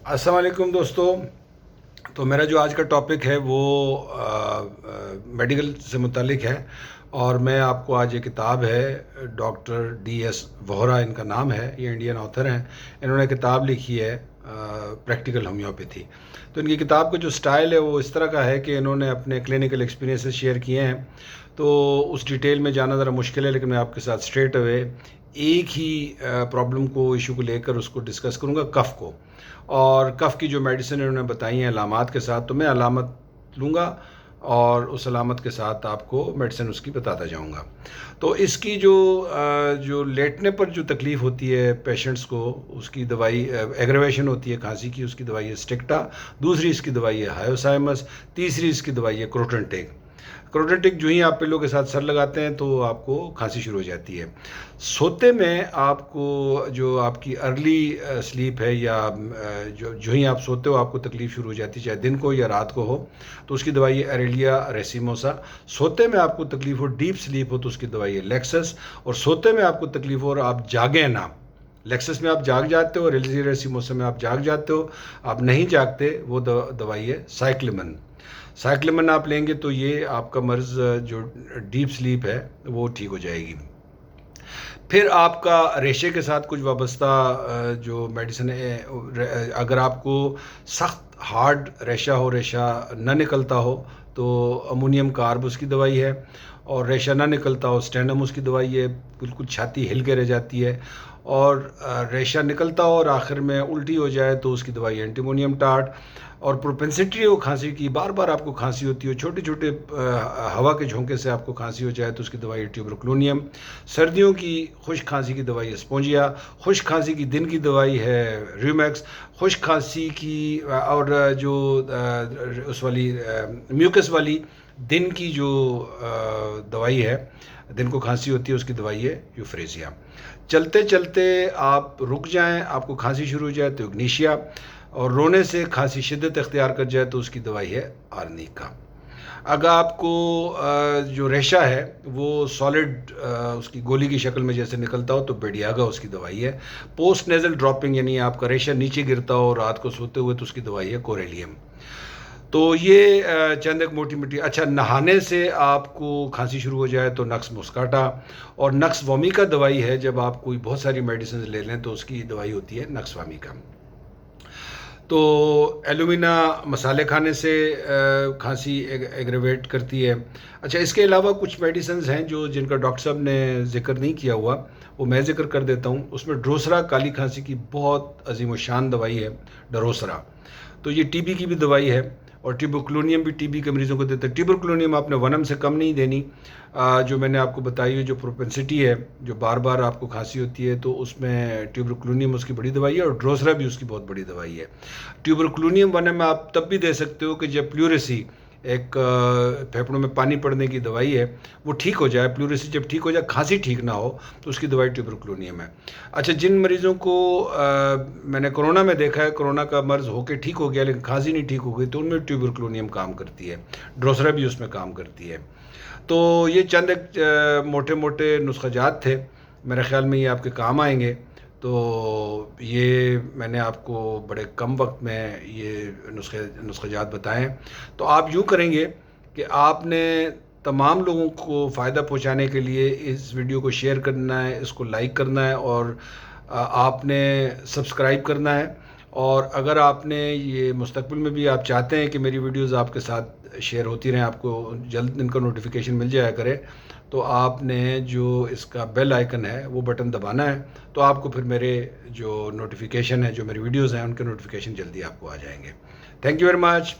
अस्सलाम वालेकुम दोस्तों। तो मेरा जो आज का टॉपिक है वो मेडिकल से मुतालिक है। और मैं आपको आज ये किताब है, डॉक्टर DS वोहरा इनका नाम है, ये इंडियन ऑथर हैं। इन्होंने किताब लिखी है प्रैक्टिकल होम्योपैथी। तो इनकी किताब का जो स्टाइल है वो इस तरह का है कि इन्होंने अपने क्लिनिकल एक्सपीरियंसेस शेयर किए हैं। तो उस डिटेल में जाना ज़रा मुश्किल है, लेकिन मैं आपके साथ स्ट्रेट अवे एक ही प्रॉब्लम को, इशू को लेकर उसको डिस्कस करूँगा, कफ़ को। और कफ़ की जो मेडिसिन इन्होंने बताई हैं अलामात के साथ, तो मैं अलामत लूँगा और उस अलामत के साथ आपको मेडिसिन उसकी बताता जाऊँगा। तो इसकी जो लेटने पर जो तकलीफ़ होती है पेशेंट्स को, उसकी दवाई एग्रेवेशन होती है खांसी की, उसकी दवाई है स्टिक्टा। दूसरी इसकी दवाई है हायोसाइमस। तीसरी इसकी दवाई है क्रोटेंटेक। क्रोटेंटिक जो ही आप पिल्लों के साथ सर लगाते हैं तो आपको खांसी शुरू हो जाती है। सोते में आपको जो आपकी अर्ली स्लीप है, या जो जो ही आप सोते हो आपको तकलीफ़ शुरू हो जाती है, चाहे दिन को या रात को हो, तो उसकी दवाई है एरेलिया रेसिमोसा। सोते में आपको तकलीफ़ हो, डीप स्लीप हो, तो उसकी दवाई है लेक्सस। और सोते में आपको तकलीफ़ हो और आप जागें ना, लेक्सस में आप जाग जाते हो, एरेलिया रेसिमोसा में आप जाग जाते हो, आप नहीं जागते, वो दवाई है साइक्लिमन। साइक्लिमन आप लेंगे तो ये आपका मर्ज़ जो डीप स्लीप है वो ठीक हो जाएगी। फिर आपका रेशे के साथ कुछ वाबस्ता जो मेडिसिन है, अगर आपको सख्त हार्ड रेशा हो, रेशा न निकलता हो, तो अमोनियम कार्ब उसकी दवाई है। और रेशा ना निकलता हो, स्टेनम उसकी दवाई है, बिल्कुल छाती हिल के रह जाती है। और रेशा निकलता हो और आखिर में उल्टी हो जाए तो उसकी दवाई है एंटीमोनियम टार्ट। और प्रोपेंसिटी हो खांसी की, बार बार आपको खांसी होती हो, छोटे छोटे हवा के झोंके से आपको खांसी हो जाए तो उसकी दवाई है ट्यूबरक्लोनियम। सर्दियों की खुश्क खांसी की दवाई है स्पोंजिया। खुश्क खांसी की दिन की दवाई है र्यूमैक्स। खुश्क खांसी की और जो उस वाली म्यूकस वाली दिन की जो दवाई है, दिन को खांसी होती है, उसकी दवाई है यूफ्रेसिया। चलते चलते आप रुक जाएं, आपको खांसी शुरू हो जाए तो इग्नीशिया। और रोने से खांसी शिद्दत इख्तियार कर जाए तो उसकी दवाई है आर्निका। अगर आपको जो रेशा है वो सॉलिड उसकी गोली की शक्ल में जैसे निकलता हो तो बेडियागा उसकी दवाई है। पोस्ट नेजल ड्रॉपिंग, यानी आपका रेशा नीचे गिरता हो रात को सोते हुए, तो उसकी दवाई है कोरेलियम। तो ये चंद एक मोटी मोटी। अच्छा, नहाने से आपको खांसी शुरू हो जाए तो नक्स मुस्काटा। और नक्स वोमिका दवाई है, जब आप कोई बहुत सारी मेडिसिन ले लें तो उसकी दवाई होती है नक्स वामिका। तो एलुमिना मसाले खाने से खांसी एग्रेवेट करती है। अच्छा, इसके अलावा कुछ मेडिसिन हैं जो जिनका डॉक्टर साहब ने जिक्र नहीं किया हुआ, वो मैं जिक्र कर देता हूँ। उसमें ड्रोसरा काली खांसी की बहुत अजीम शान दवाई है, डरोसरा। तो ये टीबी की भी दवाई है। और ट्यूबरक्लोनियम भी टीबी के मरीजों को देते हैं। ट्यूबरक्लोनियम आपने वनम से कम नहीं देनी। जो मैंने आपको बताई है, जो प्रोपेंसिटी है, जो बार बार आपको खांसी होती है, तो उसमें ट्यूबरक्लोनियम उसकी बड़ी दवाई है और ड्रोसरा भी उसकी बहुत बड़ी दवाई है। ट्यूबरक्लोनियम वनम आप तब भी दे सकते हो कि जब प्लूरेसी, एक फेफड़ों में पानी पड़ने की दवाई है, वो ठीक हो जाए। प्लूरेसी जब ठीक हो जाए, खांसी ठीक ना हो, तो उसकी दवाई ट्यूबरक्लोनियम है। अच्छा, जिन मरीज़ों को मैंने कोरोना में देखा है, कोरोना का मर्ज़ होके ठीक हो गया लेकिन खांसी नहीं ठीक हो गई, तो उनमें ट्यूबरक्लोनियम काम करती है। ड्रोसरा भी उसमें काम करती है। तो ये चंद एक मोटे मोटे नुस्ख़ाजात थे, मेरे ख़्याल में ये आपके काम आएंगे। तो ये मैंने आपको बड़े कम वक्त में ये नुस्ख़ाजात बताएं। तो आप यूँ करेंगे कि आपने तमाम लोगों को फ़ायदा पहुंचाने के लिए इस वीडियो को शेयर करना है, इसको लाइक करना है, और आपने सब्सक्राइब करना है। और अगर आपने ये मुस्तकबिल में भी आप चाहते हैं कि मेरी वीडियोज़ आपके साथ शेयर होती रहें, आपको जल्द इनका नोटिफिकेशन मिल जाया करे, तो आपने जो इसका बेल आइकन है वो बटन दबाना है। तो आपको फिर मेरे जो नोटिफिकेशन है, जो मेरी वीडियोज़ हैं, उनके नोटिफिकेशन जल्दी आपको आ जाएंगे। Thank you very much.